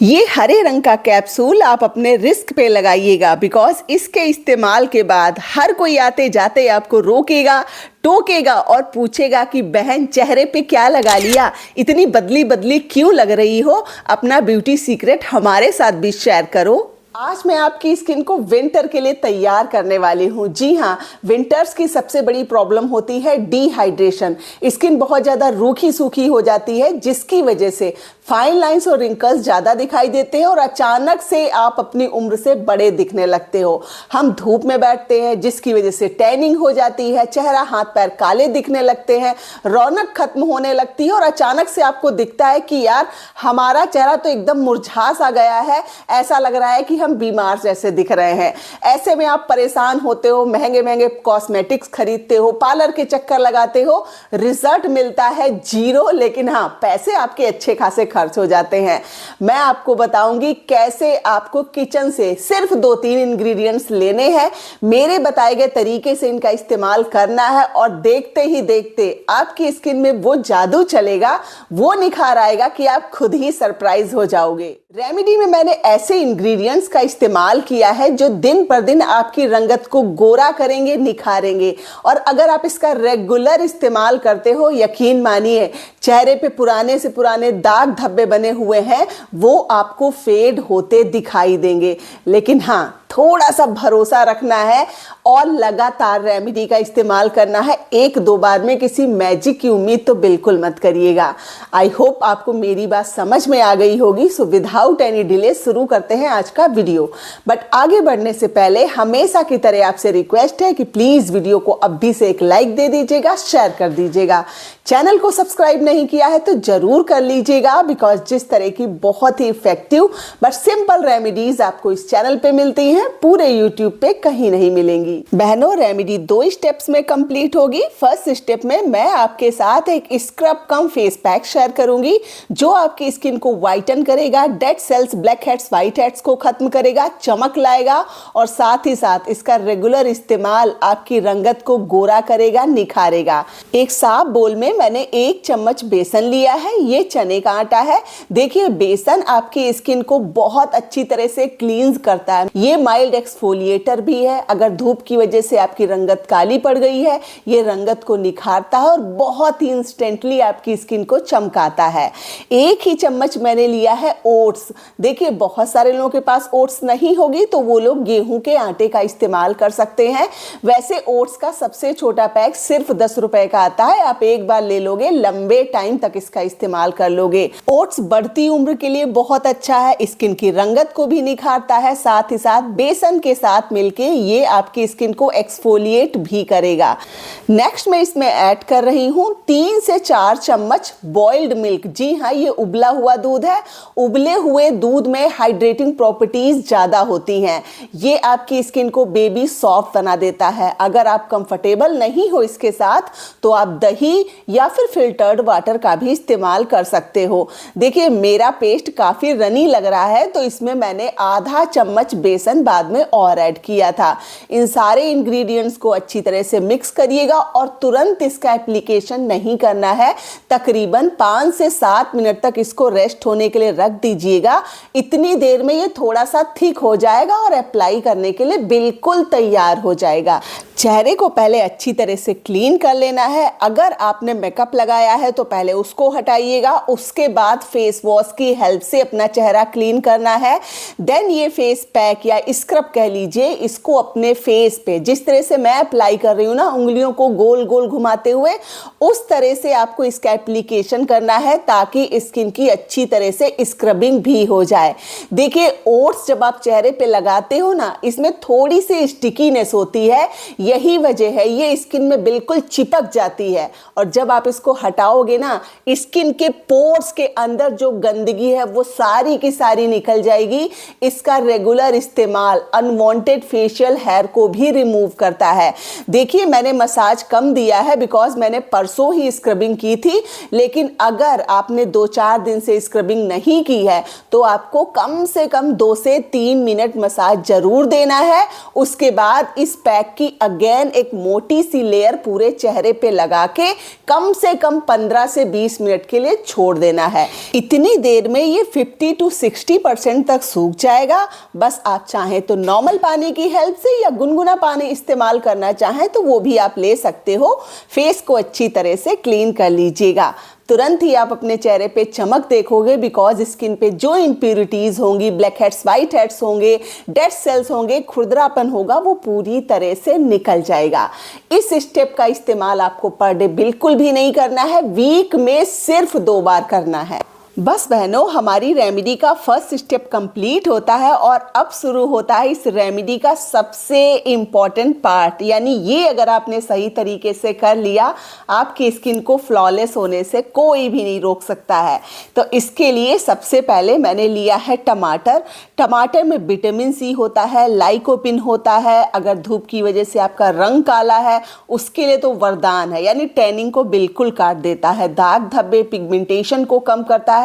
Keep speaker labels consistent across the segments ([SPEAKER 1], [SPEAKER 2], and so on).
[SPEAKER 1] ये हरे रंग का कैप्सूल आप अपने रिस्क पे लगाइएगा बिकॉज इसके इस्तेमाल के बाद हर कोई आते जाते आपको रोकेगा, टोकेगा और पूछेगा कि बहन चेहरे पे क्या लगा लिया, इतनी बदली बदली क्यों लग रही हो। अपना ब्यूटी सीक्रेट हमारे साथ भी शेयर करो। आज मैं आपकी स्किन को विंटर के लिए तैयार करने वाली हूँ। जी हाँ, विंटर्स की सबसे बड़ी प्रॉब्लम होती है डिहाइड्रेशन। स्किन बहुत ज़्यादा रूखी सूखी हो जाती है जिसकी वजह से फाइन लाइंस और रिंकल्स ज़्यादा दिखाई देते हैं और अचानक से आप अपनी उम्र से बड़े दिखने लगते हो। हम धूप में बैठते हैं जिसकी वजह से टैनिंग हो जाती है, चेहरा हाथ पैर काले दिखने लगते हैं, रौनक खत्म होने लगती है और अचानक से आपको दिखता है कि यार हमारा चेहरा तो एकदम मुरझा सा गया है, ऐसा लग रहा है कि हम बीमार जैसे दिख रहे हैं। ऐसे में आप परेशान होते हो, महंगे महंगे कॉस्मेटिक्स खरीदते हो, पार्लर के चक्कर लगाते हो, रिजल्ट मिलता है जीरो, लेकिन हाँ पैसे आपके अच्छे खासे खर्च हो जाते हैं। मैं आपको बताऊंगी कैसे आपको किचन से सिर्फ 2-3 इंग्रेडिएंट्स लेने हैं, मेरे बताए गए तरीके से इनका इस्तेमाल करना है और देखते ही देखते आपकी स्किन में वो जादू चलेगा, वो निखार आएगा कि आप खुद ही सरप्राइज हो जाओगे। रेमेडी में मैंने ऐसे इंग्रेडिएंट्स का इस्तेमाल किया है जो दिन पर दिन आपकी रंगत को गोरा करेंगे, निखारेंगे। और अगर आप इसका रेगुलर इस्तेमाल करते हो, यकीन मानिए चेहरे पे पुराने से पुराने दाग धब्बे बने हुए हैं वो आपको फेड होते दिखाई देंगे। लेकिन हाँ, थोड़ा सा भरोसा रखना है और लगातार रेमेडी का इस्तेमाल करना है। 1-2 बार में किसी मैजिक की उम्मीद तो बिल्कुल मत करिएगा। आई होप आपको मेरी बात समझ में आ गई होगी। सो विदाउट एनी डिले शुरू करते हैं आज का वीडियो। बट आगे बढ़ने से पहले हमेशा की तरह आपसे रिक्वेस्ट है कि प्लीज वीडियो को अभी से एक लाइक दे दीजिएगा, शेयर कर दीजिएगा। चैनल को सब्सक्राइब नहीं किया है तो जरूर कर लीजिएगा बिकॉज जिस तरह की बहुत ही इफेक्टिव बट सिंपल रेमेडीज आपको इस चैनल पे मिलती हैं पूरे यूट्यूब पे कहीं नहीं मिलेंगी। बहनों, रेमेडी 2 स्टेप्स में कंप्लीट होगी। फर्स्ट स्टेप में मैं आपके साथ एक स्क्रब कम फेस पैक शेयर करूंगी जो आपकी स्किन को वाइटन करेगा, dead cells, black heads, white heads को खत्म करेगा, चमक लाएगा और साथ ही साथ इसका रेगुलर इस्तेमाल आपकी रंगत को गोरा करेगा, निखारेगा। एक साफ बोल में मैंने 1 चम्मच बेसन लिया है, ये चने का आटा है। देखिए बेसन आपकी स्किन को बहुत अच्छी तरह से क्लींस करता है। ये माइल्ड एक्सफोलिएटर भी है। अगर धूप की वजह से आपकी रंगत काली पड़ गई है, ये रंगत को निखारता है और बहुत ही इंस्टेंटली आपकी स्किन को चमकाता है। 1 ही चम्मच मैंने लिया है ओट्स। देखिए बहुत सारे लोगों के पास ओट्स नहीं होगी तो वो लोग गेहूं के आटे का इस्तेमाल कर सकते हैं। वैसे ओट्स का सबसे छोटा पैक सिर्फ 10 रुपए का आता है। आप एक बार ले लोगे, लंबे टाइम तक इसका इस्तेमाल कर लोगे। ओट्स बढ़ती उम्र के लिए बहुत अच्छा है, स्किन की रंगत को भी निखारता है, साथ ही साथ बेसन के साथ मिलके ये आपकी स्किन को एक्सफोलिएट भी करेगा। नेक्स्ट मैं इसमें ऐड कर रही हूँ 3 से 4 चम्मच बॉइल्ड मिल्क। जी हाँ, ये उबला हुआ दूध है। उबले हुए दूध में हाइड्रेटिंग प्रॉपर्टीज ज्यादा होती हैं। ये आपकी स्किन को बेबी सॉफ्ट बना देता है। अगर आप कंफर्टेबल नहीं हो इसके साथ तो आप दही या फिर फिल्टर्ड वाटर का भी इस्तेमाल कर सकते हो। देखिए मेरा पेस्ट काफी रनी लग रहा है तो इसमें मैंने आधा चम्मच बेसन बाद में और ऐड किया था। इन सारे इंग्रेडिएंट्स को अच्छी तरह से मिक्स करिएगा और तुरंत इसका एप्लीकेशन नहीं करना है। तकरीबन 5 से 7 मिनट तक इसको रेस्ट होने के लिए रख दीजिएगा। इतनी देर में ये थोड़ा सा थिक हो जाएगा और अप्लाई करने के लिए बिल्कुल तैयार हो जाएगा। चेहरे को पहले अच्छी तरह से क्लीन कर लेना है। अगर आपने मेकअप लगाया है तो पहले उसको हटाइएगा, उसके बाद फेस वॉश की हेल्प से अपना चेहरा क्लीन करना है। देन ये फेस पैक या स्क्रब कह लीजिए, इसको अपने फेस पे जिस तरह से मैं अप्लाई कर रही हूँ ना, उंगलियों को गोल गोल घुमाते हुए, उस तरह से आपको इसका एप्लीकेशन करना है ताकि स्किन की अच्छी तरह से स्क्रबिंग भी हो जाए। देखिए ओट्स जब आप चेहरे पे लगाते हो ना, इसमें थोड़ी सी स्टिकीनेस होती है, यही वजह है ये स्किन में बिल्कुल चिपक जाती है और जब आप इसको हटाओगे ना, स्किन के पोर्स के अंदर जो गंदगी है वो सारी की सारी निकल जाएगी। इसका रेगुलर इस्तेमाल इस्तेमाल अनवांटेड फेशियल हेयर को भी रिमूव करता है। देखिए मैंने मसाज कम दिया है बिकॉज मैंने परसों ही स्क्रबिंग की थी, लेकिन अगर आपने 2-4 दिन से स्क्रबिंग नहीं की है तो आपको कम से कम 2 से 3 मिनट मसाज जरूर देना है। उसके बाद इस पैक की अगेन एक मोटी सी लेयर पूरे चेहरे पे लगा के कम से कम 15 से 20 मिनट के लिए छोड़ देना है। इतनी देर में ये 50 to 60% तक सूख जाएगा। बस आप चाहें तो नॉर्मल पानी की हेल्प से या गुनगुना पानी इस्तेमाल करना चाहें तो वो भी आप ले सकते हो। फेस को अच्छी तरह से क्लीन कर लीजिएगा, तुरंत ही आप अपने चेहरे पे चमक देखोगे बिकॉज स्किन पे जो इम्प्यूरिटीज होंगी, ब्लैक हेड्स, वाइट हेड्स होंगे, डेड सेल्स होंगे, खुरदरापन होगा, वो पूरी तरह से निकल जाएगा। इस स्टेप का इस्तेमाल आपको पर डे बिल्कुल भी नहीं करना है, वीक में सिर्फ 2 बार करना है। बस बहनों, हमारी रेमेडी का फर्स्ट स्टेप कंप्लीट होता है और अब शुरू होता है इस रेमेडी का सबसे इम्पॉर्टेंट पार्ट, यानी ये अगर आपने सही तरीके से कर लिया आपकी स्किन को फ्लॉलेस होने से कोई भी नहीं रोक सकता है। तो इसके लिए सबसे पहले मैंने लिया है टमाटर। टमाटर में विटामिन सी होता है, लाइकोपिन होता है। अगर धूप की वजह से आपका रंग काला है उसके लिए तो वरदान है, यानी टैनिंग को बिल्कुल काट देता है, दाग धब्बे पिगमेंटेशन को कम करता है,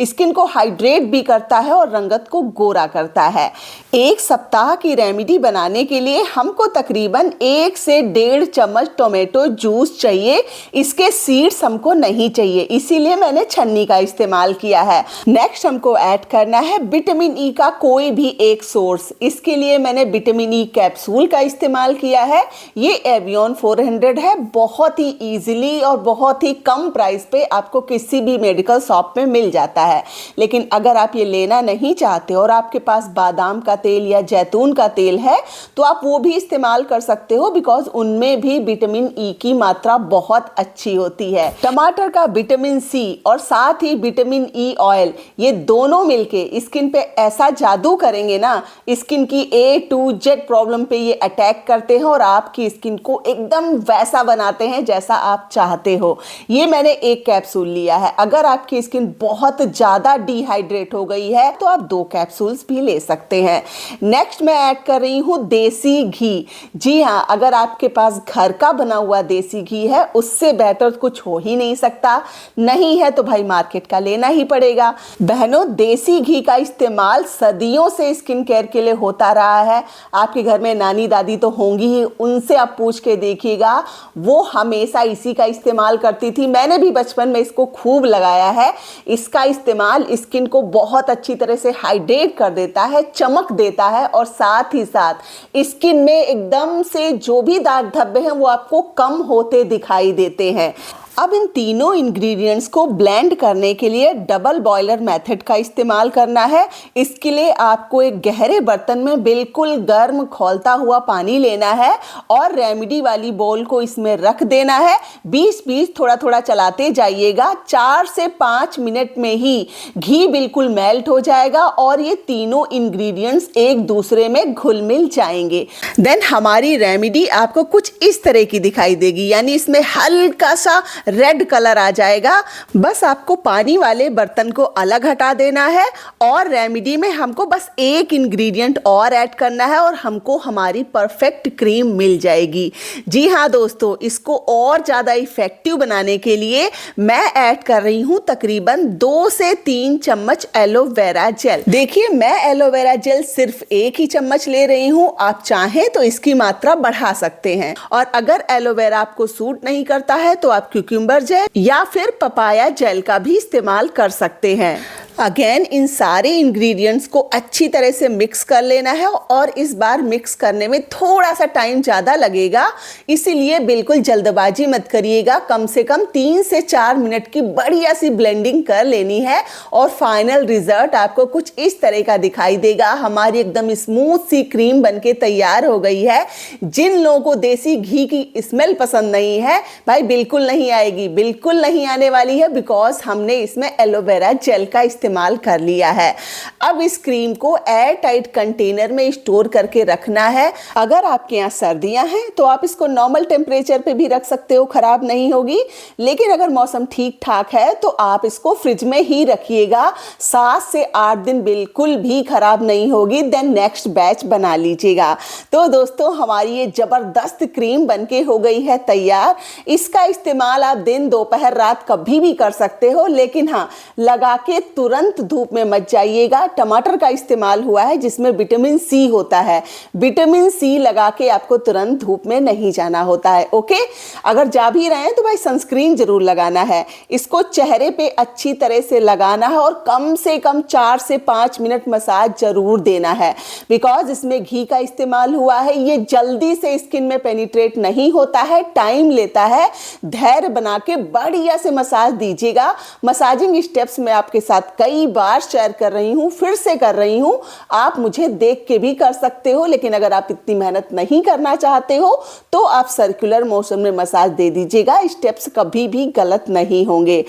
[SPEAKER 1] स्किन को हाइड्रेट भी करता है और रंगत को गोरा करता है। 1 सप्ताह की रेमेडी बनाने के लिए हमको तकरीबन 1 से 1.5 चम्मच टोमेटो जूस चाहिए। इसके सीड्स हमको नहीं चाहिए, इसीलिए मैंने छन्नी का इस्तेमाल किया है। नेक्स्ट हमको ऐड करना है विटामिन ई का कोई भी एक सोर्स। इसके लिए मैंने विटामिन ई कैप्सूल का इस्तेमाल किया है। ये एवियन 400 है, बहुत ही इजीली और बहुत ही कम प्राइस पे आपको किसी भी मेडिकल शॉप में मिल जाता है। लेकिन अगर आप ये लेना नहीं चाहते और आपके पास बादाम का तेल या जैतून का तेल है तो आप वो भी इस्तेमाल कर सकते हो बिकॉज उनमें भी विटामिन ई की मात्रा बहुत अच्छी होती है। टमाटर का विटामिन सी और साथ ही विटामिन ई ऑयल, ये दोनों मिलके स्किन पे ऐसा जादू करेंगे ना, स्किन की A to Z प्रॉब्लम पे ये अटैक करते हैं और आपकी स्किन को एकदम वैसा बनाते हैं जैसा आप चाहते हो। ये मैंने 1 कैप्सूल लिया है। अगर आपकी स्किन बहुत ज्यादा डिहाइड्रेट हो गई है तो आप 2 कैप्सूल्स भी ले सकते हैं। नेक्स्ट मैं ऐड कर रही हूँ देसी घी। जी हाँ, अगर आपके पास घर का बना हुआ देसी घी है उससे बेहतर कुछ हो ही नहीं सकता। नहीं है तो भाई मार्केट का लेना ही पड़ेगा। बहनों, देसी घी का इस्तेमाल सदियों से स्किन केयर के लिए होता रहा है। आपके घर में नानी दादी तो होंगी ही, उनसे आप पूछ के देखिएगा, वो हमेशा इसी का इस्तेमाल करती थी। मैंने भी बचपन में इसको खूब लगाया है। इसका इस्तेमाल स्किन को बहुत अच्छी तरह से हाइड्रेट कर देता है, चमक देता है और साथ ही साथ स्किन में एकदम से जो भी दाग धब्बे हैं वो आपको कम होते दिखाई देते हैं। अब इन तीनों इंग्रेडिएंट्स को ब्लेंड करने के लिए डबल बॉयलर मेथड का इस्तेमाल करना है। इसके लिए आपको एक गहरे बर्तन में बिल्कुल गर्म खौलता हुआ पानी लेना है और रेमेडी वाली बोल को इसमें रख देना है। 20-20 थोड़ा थोड़ा चलाते जाइएगा। 4 से 5 मिनट में ही घी बिल्कुल मेल्ट हो जाएगा और ये तीनों इंग्रेडिएंट्स एक दूसरे में घुल मिल जाएंगे। देन हमारी रेमेडी आपको कुछ इस तरह की दिखाई देगी, यानी इसमें हल्का सा रेड कलर आ जाएगा। बस आपको पानी वाले बर्तन को अलग हटा देना है और रेमेडी में हमको बस 1 इंग्रेडिएंट और ऐड करना है और हमको हमारी परफेक्ट क्रीम मिल जाएगी। जी हाँ दोस्तों, इसको और ज़्यादा इफेक्टिव बनाने के लिए मैं ऐड कर रही हूँ तकरीबन 2 से 3 चम्मच एलोवेरा जेल। देखिए, मैं एलोवेरा जेल सिर्फ 1 ही चम्मच ले रही हूँ। आप चाहें तो इसकी मात्रा बढ़ा सकते हैं और अगर एलोवेरा आपको सूट नहीं करता है तो आप क्यूकम्बर जेल या फिर पपाया जेल का भी इस्तेमाल कर सकते हैं। अगेन इन सारे इंग्रेडिएंट्स को अच्छी तरह से मिक्स कर लेना है और इस बार मिक्स करने में थोड़ा सा टाइम ज़्यादा लगेगा, इसीलिए बिल्कुल जल्दबाजी मत करिएगा। कम से कम 3 से 4 मिनट की बढ़िया सी ब्लेंडिंग कर लेनी है और फाइनल रिजल्ट आपको कुछ इस तरह का दिखाई देगा। हमारी एकदम स्मूथ सी क्रीम बनके तैयार हो गई है। जिन लोगों को देसी घी की स्मेल पसंद नहीं है, भाई बिल्कुल नहीं आएगी, बिल्कुल नहीं आने वाली है बिकॉज हमने इसमें एलोवेरा जेल का इस्तेमाल कर लिया है। अब इस क्रीम को एयर टाइट कंटेनर में स्टोर करके रखना है। अगर आपके यहाँ सर्दियां हैं तो आप इसको नॉर्मल टेम्परेचर पे भी रख सकते हो, खराब नहीं होगी। लेकिन अगर मौसम ठीक ठाक है तो आप इसको फ्रिज में ही रखिएगा, 7 से 8 दिन बिल्कुल भी खराब नहीं होगी। देन नेक्स्ट बैच बना लीजिएगा। तो दोस्तों, हमारी ये जबरदस्त क्रीम बनके हो गई है तैयार। इसका इस्तेमाल आप दिन, दोपहर, रात कभी भी कर सकते हो, लेकिन हाँ, लगा के तुरंत धूप में मत जाइएगा। टमाटर का इस्तेमाल हुआ है जिसमें विटामिन सी होता है। विटामिन सी लगा के आपको तुरंत धूप में नहीं जाना होता है। ओके, अगर जा भी रहे हैं तो भाई सनस्क्रीन जरूर लगाना है। इसको चेहरे पे अच्छी तरह से लगाना है और कम से कम 4 से 5 मिनट मसाज जरूर देना है, बिकॉज इसमें घी का इस्तेमाल हुआ है। ये जल्दी से स्किन में पेनिट्रेट नहीं होता है, टाइम लेता है। धैर्य बना के बढ़िया से मसाज दीजिएगा। मसाजिंग स्टेप्स मैं आपके साथ कई बार शेयर कर रही हूँ, फिर से कर रही हूँ। आप मुझे देख के भी कर सकते हो, लेकिन अगर आप इतनी मेहनत नहीं करना चाहते हो तो आप सर्कुलर मोशन में मसाज दे दीजिएगा। स्टेप्स कभी भी गलत नहीं होंगे।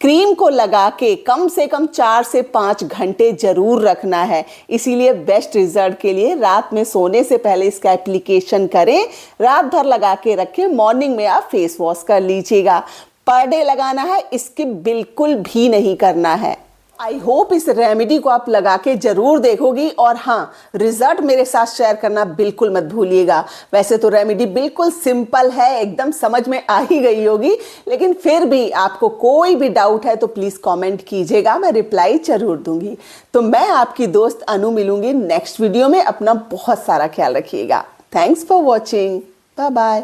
[SPEAKER 1] क्रीम को लगा के कम से कम 4 से 5 घंटे जरूर रखना है। इसीलिए बेस्ट रिजल्ट के लिए रात में सोने से पहले इसका एप्लीकेशन करें, रात भर लगा के रखें, मॉर्निंग में आप फेस वॉश कर लीजिएगा। पर डे लगाना है, स्किप बिल्कुल भी नहीं करना है। आई होप इस रेमेडी को आप लगा के जरूर देखोगी, और हाँ, रिजल्ट मेरे साथ शेयर करना बिल्कुल मत भूलिएगा। वैसे तो रेमेडी बिल्कुल सिंपल है, एकदम समझ में आ ही गई होगी, लेकिन फिर भी आपको कोई भी डाउट है तो प्लीज कमेंट कीजिएगा, मैं रिप्लाई जरूर दूंगी। तो मैं आपकी दोस्त अनु मिलूंगी नेक्स्ट वीडियो में। अपना बहुत सारा ख्याल रखिएगा। Thanks for watching. Bye bye.